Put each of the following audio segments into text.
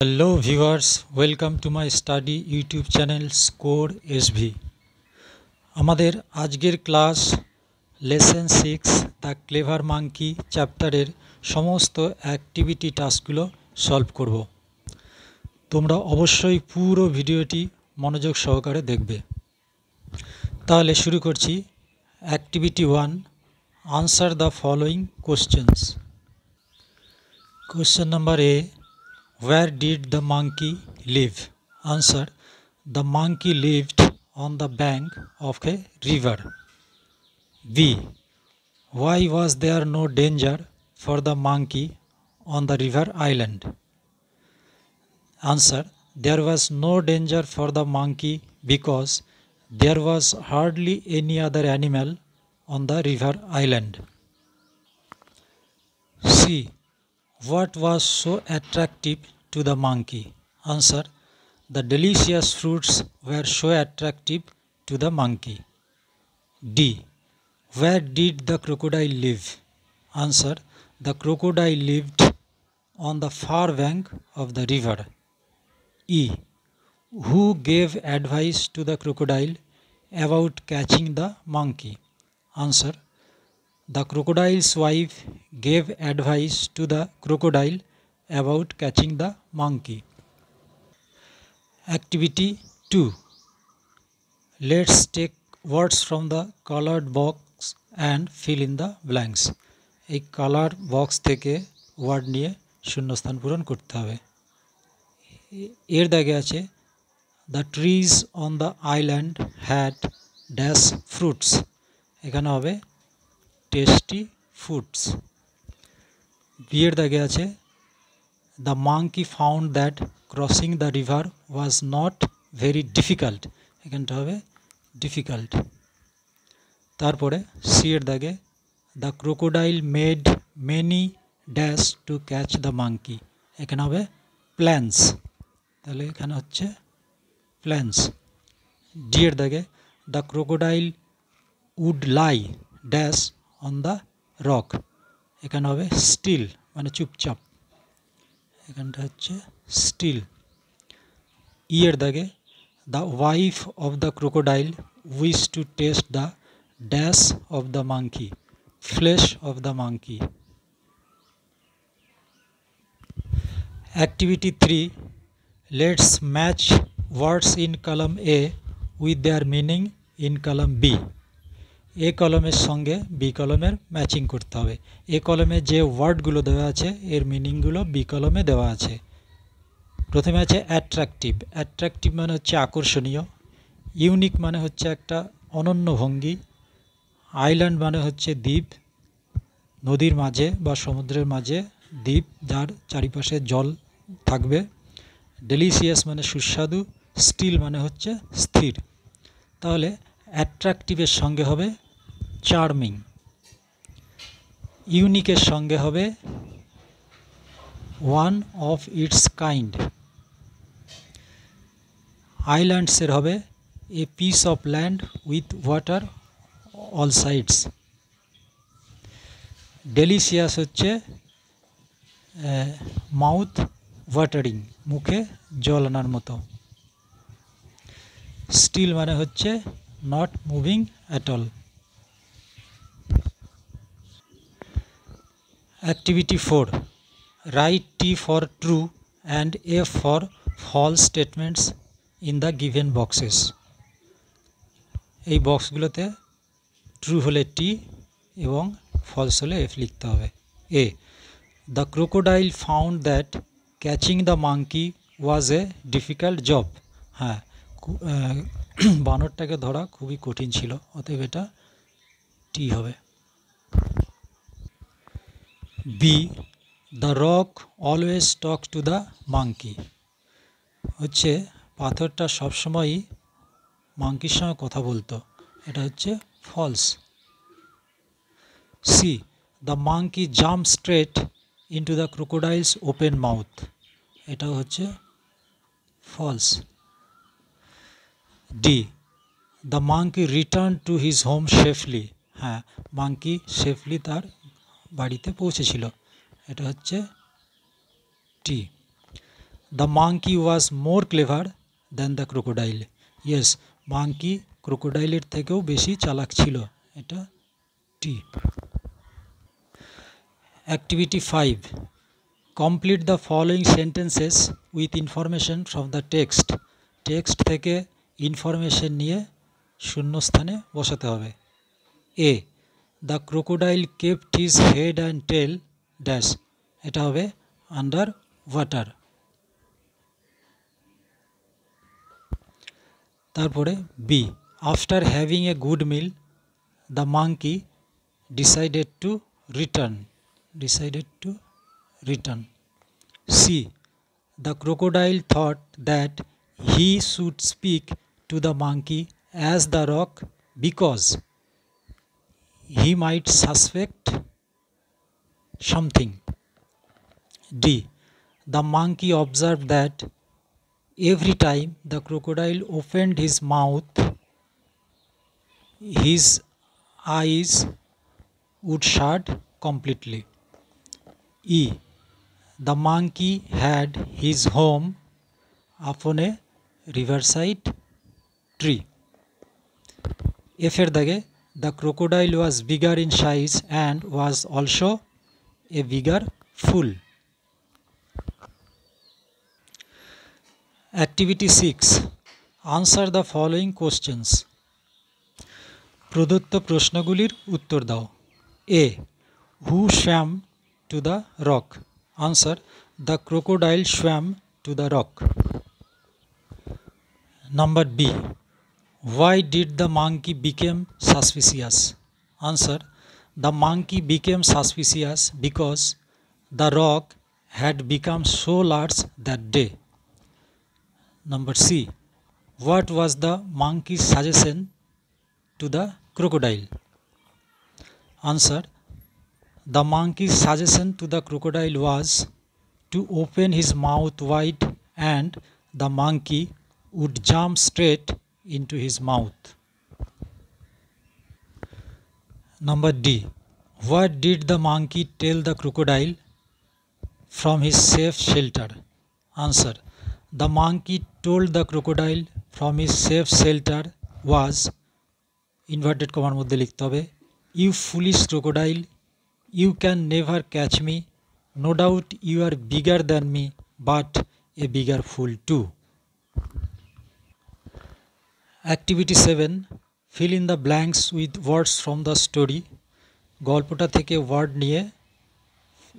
Hello viewers, welcome to my study YouTube channel Score SV. আমাদের আজকের class lesson 6 the clever monkey চ্যাপ্টারের সমস্ত activity টাস্কগুলো solve করব। তোমরা অবশ্যই পুরো ভিডিওটি মনোযোগ সহকারে দেখবে। তাহলে শুরু করছি। Activity 1, answer the following questions. Question number A, where did the monkey live? Answer: the monkey lived on the bank of a river. B, why was there no danger for the monkey on the river island? Answer: there was no danger for the monkey because there was hardly any other animal on the river island. C, what was so attractive to the monkey? Answer: the delicious fruits were so attractive to the monkey. D, where did the crocodile live? Answer: the crocodile lived on the far bank of the river. E, who gave advice to the crocodile about catching the monkey? Answer: the crocodile's wife gave advice to the crocodile about catching the monkey. Activity 2. Let's take words from the colored box and fill in the blanks. এই colour box থেকে word নিয়ে শূন্যস্থান পূরণ করতে হবে। এর দাগে আছে the trees on the island had dash fruits. এখানে হবে টেস্টি ফুডস। বিয়ের দাগে আছে the monkey found that crossing the river was not very difficult. এখানটা হবে difficult। তারপরে সি এর দাগে the crocodile made many dash to catch the monkey. এখানে হবে plans, তাহলে এখানে হচ্ছে plans। ডি এর দাগে the crocodile would lie dash on the rock. এখানে হবে still, মানে চুপচাপ, এখানটা হচ্ছে স্টিল। ই এর দাগে the wife of the crocodile wish to test the dash of the monkey, flesh of the monkey. Activity 3, let's match words in column A with their meaning in column B. A কলমের সঙ্গে B কলমের matching করতে হবে। এ কলমে যে ওয়ার্ডগুলো দেওয়া আছে এর মিনিংগুলো বি কলমে দেওয়া আছে। প্রথমে আছে অ্যাট্রাকটিভ। অ্যাট্রাকটিভ মানে হচ্ছে আকর্ষণীয়। ইউনিক মানে হচ্ছে একটা অনন্য ভঙ্গি। আইল্যান্ড মানে হচ্ছে দ্বীপ, নদীর মাঝে বা সমুদ্রের মাঝে দ্বীপ যার চারিপাশে জল থাকবে। ডেলিশিয়াস মানে সুস্বাদু। স্টিল মানে হচ্ছে স্থির। তাহলে অ্যাট্রাকটিভের সঙ্গে হবে চার্মিং, ইউনিকের সঙ্গে হবে ওয়ান অফ ইটস কাইন্ড, আইল্যান্ডসের হবে a piece of land with water all sides. Delicious হচ্ছে মাউথ ওয়াটারিং, মুখে জল আনার মতো। স্টিল মানে হচ্ছে not moving at all. Activity 4, write T for true and F for false statements in the given boxes. এই বক্সগুলোতে true হলে টি এবং ফলস হলে এফ লিখতে হবে। A, the crocodile found that catching the monkey was a difficult job. হ্যাঁ, বানরটাকে ধরা খুবই কঠিন ছিল, অতএব এটা টি হবে। B, the rock always talk to the monkey. হচ্ছে পাথরটা সবসময়ই মাঙ্কির সঙ্গে কথা বলতো, এটা হচ্ছে false. C, the monkey jump straight into the crocodile's open mouth, এটাও হচ্ছে false. D, the monkey return to his home safely. হ্যাঁ, মাঙ্কি সেফলি তার বাড়িতে পৌঁছেছিল, এটা হচ্ছে টি। The monkey was more clever than the crocodile. Yes, monkey crocodile থেকেও বেশি চালাক ছিল। এটা T. Activity 5. Complete the following sentences with information from the text. Text থেকে ইনফরমেশন নিয়ে শূন্যস্থানে বসাতে হবে। A. The crocodile kept his head and tail dash. এটা হবে under water. তারপরে B. After having a good meal, the monkey decided to return. C. The crocodile thought that he should speak to the monkey as the rock because he might suspect something. D. The monkey observed that every time the crocodile opened his mouth, his eyes would shut completely. E. The monkey had his home upon a riverside tree. F এর দাগে the crocodile was bigger in size and was also a bigger fool. Activity 6. Answer the following questions. প্রদত্ত প্রশ্নগুলির উত্তর দাও। A. Who swam to the rock? Answer. The crocodile swam to the rock. Number B. Why did the monkey become suspicious? Answer. The monkey became suspicious because the rock had become so large that day. Number C. What was the monkey's suggestion to the crocodile? Answer. The monkey's suggestion to the crocodile was to open his mouth wide and the monkey would jump straight into his mouth. Number D. What did the monkey tell the crocodile from his safe shelter? Answer. The monkey told the crocodile from his safe shelter was inverted comma মধ্যে লিখতে হবে, You foolish crocodile, you can never catch me. No doubt you are bigger than me, but a bigger fool too. Activity 7. Fill in the blanks with words from the story. গল্পটা থেকে word নিয়ে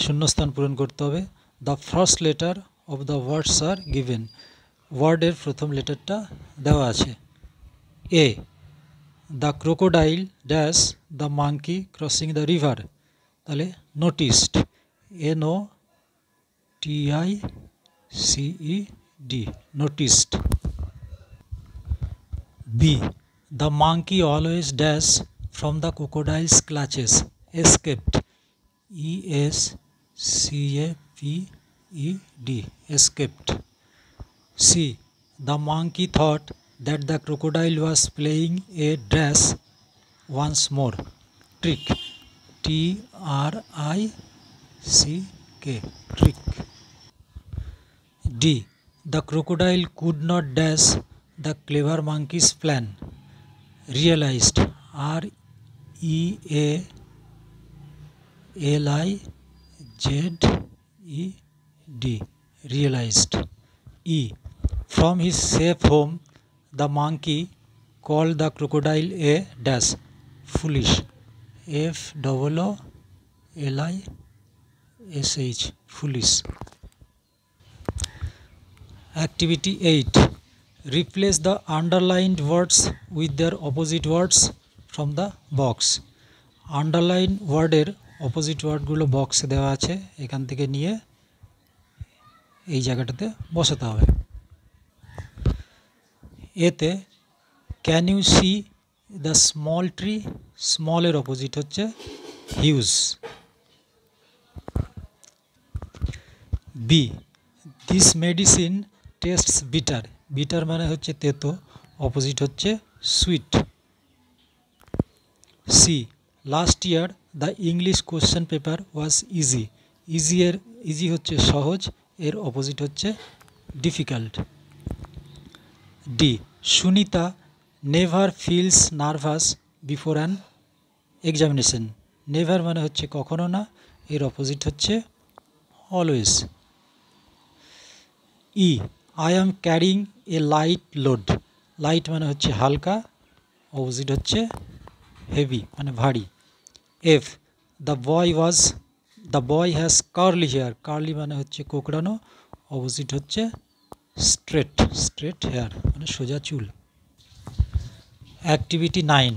শূন্যস্থান পূরণ করতে হবে। The first letter of the words are given. ওয়ার্ডের প্রথম লেটারটা দেওয়া আছে। A. The crocodile dash the monkey crossing the river. তাহলে noticed. Noticed. Noticed. B. The monkey always dash from the crocodile's clutches. Escaped. Escaped. Escaped. C. The monkey thought that the crocodile was playing a dash once more. Trick. Trick. Trick. D. The crocodile could not dash the clever monkey's plan. Realized. Realized. Realized. E. From his safe home, the monkey called the crocodile a dash. Foolish. Foolish. Foolish. Activity 8. Replace the underlined words with their opposite words from the box. Underline ওয়ার্ডের opposite ওয়ার্ডগুলো বক্সে দেওয়া আছে, এখান থেকে নিয়ে এই জায়গাটাতে বসাতে হবে। এতে can you see the small tree? স্মলের অপোজিট হচ্ছে huge. B. This medicine tastes bitter. Bitter মানে হচ্ছে তেতো, অপোজিট হচ্ছে sweet. C. Last year the English question paper was easy. Easy হচ্ছে সহজ, এর অপোজিট হচ্ছে difficult. D. Sunita never feels nervous before an examination. Never মানে হচ্ছে কখনো না, এর অপোজিট হচ্ছে always. E. I am carrying a light load. Light মানে হচ্ছে হালকা, অপোজিট হচ্ছে হেভি মানে ভারী. F. The boy has curly hair. Curly মানে হচ্ছে কোকড়ানো, অপোজিট হচ্ছে স্ট্রেট হেয়ার মানে সোজা চুল. Activity 9.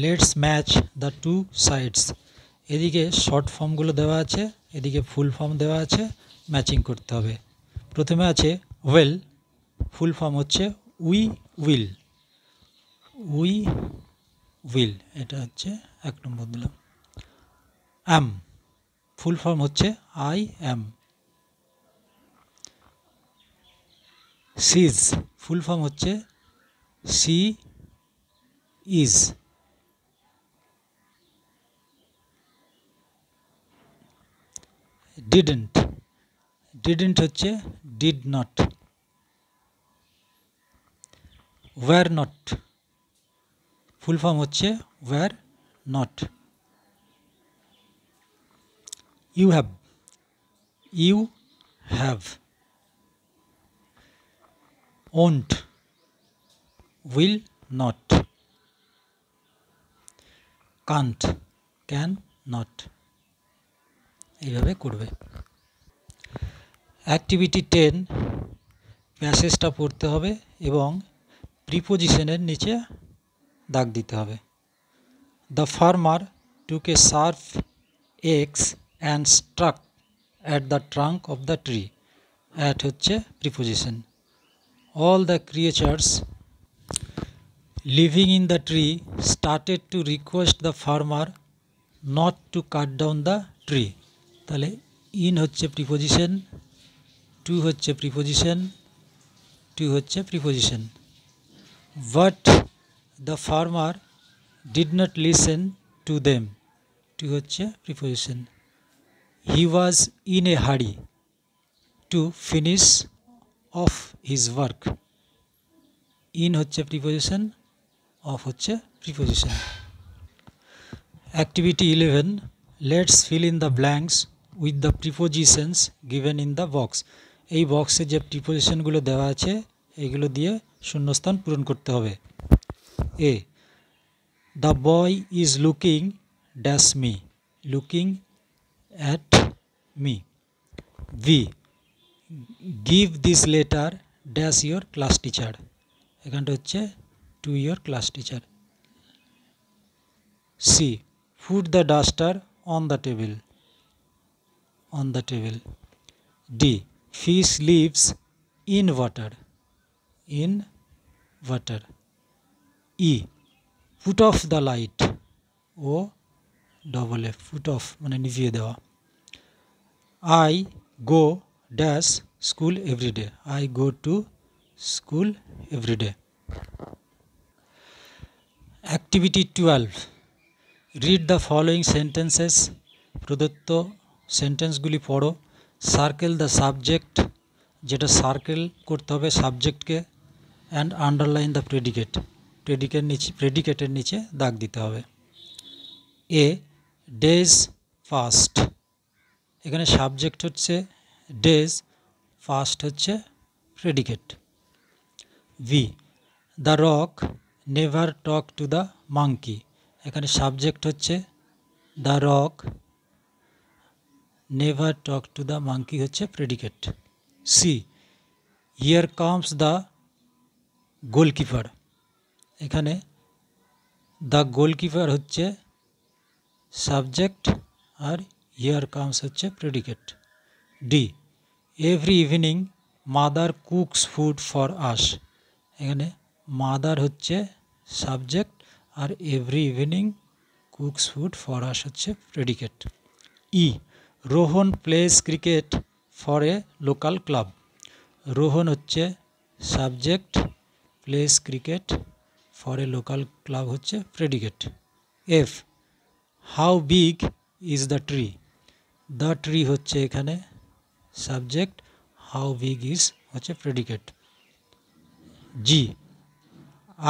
Let's match the two sides. এদিকে শর্ট ফর্মগুলো দেওয়া আছে, এদিকে ফুল ফর্ম দেওয়া আছে, ম্যাচিং করতে হবে. প্রথমে আছে ওয়েল, ফুল ফর্ম হচ্ছে উই উইল, এটা হচ্ছে 1 নম্বর দিলাম. অ্যাম, ফুল ফর্ম হচ্ছে I am. She's, full form হচ্ছে সি ইজ. ডিডন্ট হচ্ছে did not. Were not, full form হচ্ছে were not. You have. Won't, will not. Can't, can not. এইভাবে করবে. অ্যাক্টিভিটি 10. প্যাসেজটা পড়তে হবে এবং প্রিপোজিশনের নিচে দাগ দিতে হবে. The farmer took a sharp axe and struck at the trunk of the tree. At হচ্ছে preposition. All the creatures living in the tree started to request the farmer not to cut down the tree. তাহলে in হচ্ছে preposition, to হচ্ছে preposition, to হচ্ছে preposition. But the farmer did not listen to them. to হচ্ছে preposition. He was in a hurry to finish off his work. in হচ্ছে preposition, of হচ্ছে preposition. Activity 11. Let's fill in the blanks with the prepositions given in the box. এই বক্সে যে প্রিপোজিশনগুলো দেওয়া আছে এইগুলো দিয়ে শূন্যস্থান পূরণ করতে হবে. A. The boy is looking dash me. Looking at me. B. Give this letter dash your class teacher. এখানটা হচ্ছে to your class teacher. C. Put the duster on the table. D. Fish lives in water. E. Put off the light. O double F, put off মানে নিভিয়ে দেওয়া. I go dash school every day. I go to school every day. Activity 12. Read the following sentences. প্রদত্ত সেন্টেন্সগুলি পড়ো. Circle the subject, যেটা circle করতে হবে সাবজেক্টকে, and underline the প্রেডিকেটের নিচে দাগ দিতে হবে. এ. Days past. এখানে সাবজেক্ট হচ্ছে ডেজ, পাস্ট হচ্ছে predicate. B. The rock never talk to the monkey. এখানে সাবজেক্ট হচ্ছে the rock, never talk to the monkey হচ্ছে predicate. C. Here comes the goalkeeper. এখানে দ্য গোলকিপার হচ্ছে subject আর here comes হচ্ছে predicate. D. Every evening mother cooks food for আস. এখানে mother হচ্ছে subject আর every evening cooks food for us হচ্ছে predicate. E. Rohan plays cricket for a local club. Rohan হচ্ছে subject, plays cricket for a local club হচ্ছে predicate. F. How big is the tree. The tree হচ্ছে এখানে subject, how big is হচ্ছে predicate. G,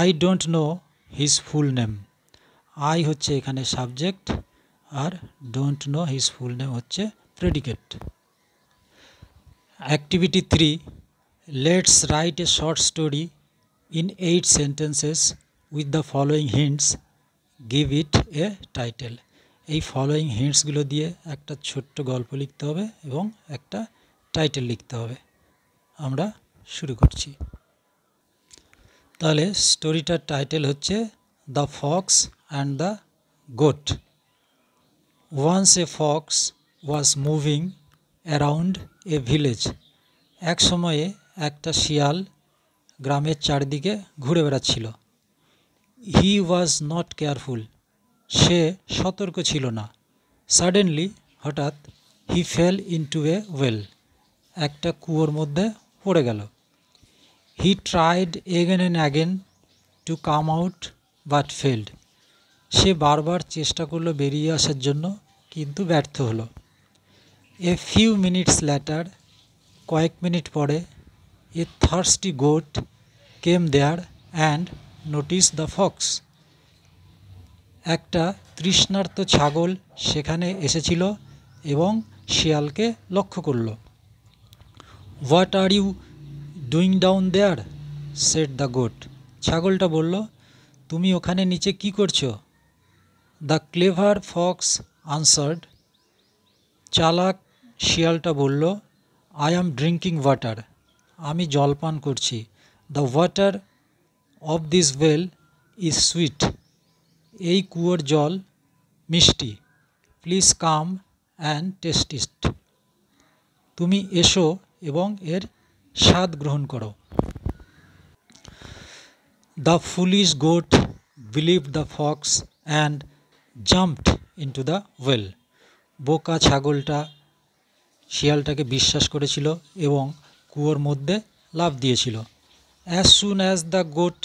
I don't know his full name। I হচ্ছে এখানে subject আর don't know his full name হচ্ছে predicate. Activity 3, let's write a short story in 8 sentences with the following hints, give it a title। এই following হিন্টসগুলো দিয়ে একটা ছোট্ট গল্প লিখতে হবে এবং একটা টাইটেল লিখতে হবে। আমরা শুরু করছি। তাহলে স্টোরিটার টাইটেল হচ্ছে the fox and the goat. Once a fox was moving around a village. এক সময়ে একটা শিয়াল গ্রামের চারদিকে ঘুরে বেড়াচ্ছিল। হি ওয়াজ নট কেয়ারফুল। সে সতর্ক ছিল না। সাডেনলি হঠাৎ he fell into a well. একটা কুয়োর মধ্যে পড়ে গেল। He tried again and again to come out but failed. সে বারবার চেষ্টা করলো বেরিয়ে আসার জন্য, কিন্তু ব্যর্থ হলো। এ ফিউ মিনিটস ল্যাটার, কয়েক মিনিট পরে, a thirsty goat came there and notice the fox. একটা তৃষ্ণার্ত ছাগল সেখানে এসেছিল এবং শিয়ালকে লক্ষ্য করল। What are you doing down there, said the goat. ছাগলটা বলল, তুমি ওখানে নিচে কি করছো? The clever Fox answered. চালাক শিয়ালটা বলল, আই অ্যাম ড্রিঙ্কিং ওয়াটার। আমি জল পান করছি। The water of this well is sweet. এই কুয়োর জল মিষ্টি। প্লিজ কাম অ্যান্ড টেস্ট ইট। তুমি এসো এবং এর স্বাদ গ্রহণ করো। The foolish goat believed the fox and jumped into the well. বোকা ছাগলটা শিয়ালটাকে বিশ্বাস করেছিল এবং কুয়োর মধ্যে লাফ দিয়েছিল। As soon as the goat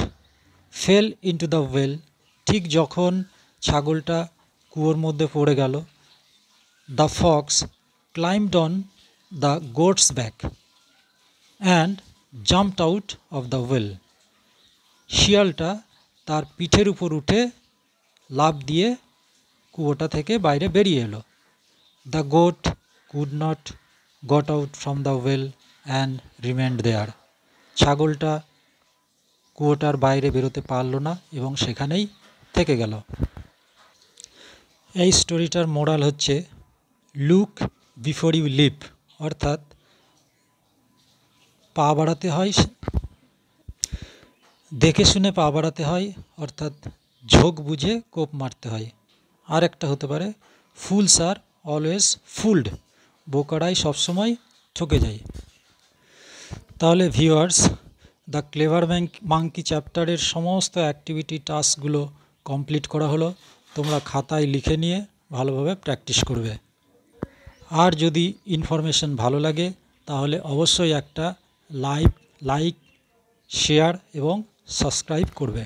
fell into the well, ঠিক যখন ছাগলটা কুয়োর মধ্যে পড়ে গেল, the fox climbed on the goat's back and jumped out of the well. শিয়ালটা তার পিঠের উপর উঠে লাফ দিয়ে কুয়োটা থেকে বাইরে বেরিয়ে এলো। The goat could not got out from the well and remained there. ছাগলটা কুয়োটার বাইরে বেরোতে পারল না এবং সেখানেই থেকে গেল। এই স্টোরিটার মোরাল হচ্ছে লুক বিফোর ইউ লিপ, অর্থাৎ পা বাড়াতে হয়, দেখে শুনে পা বাড়াতে হয়, অর্থাৎ ঝোঁক বুঝে কোপ মারতে হয়। আর একটা হতে পারে ফুলস আর অলওয়েজ ফুলড, বোকারাই সবসময় ঠকে যায়। তাহলে ভিউয়ার্স, দ্য ক্লেভার মাঙ্কি চ্যাপ্টারের সমস্ত অ্যাক্টিভিটি টাস্কগুলো কমপ্লিট করা হলো। তোমরা খাতায় লিখে নিয়ে ভালোভাবে প্র্যাকটিস করবে। আর যদি ইনফরমেশন ভালো লাগে তাহলে অবশ্যই একটা লাইক, শেয়ার এবং সাবস্ক্রাইব করবে।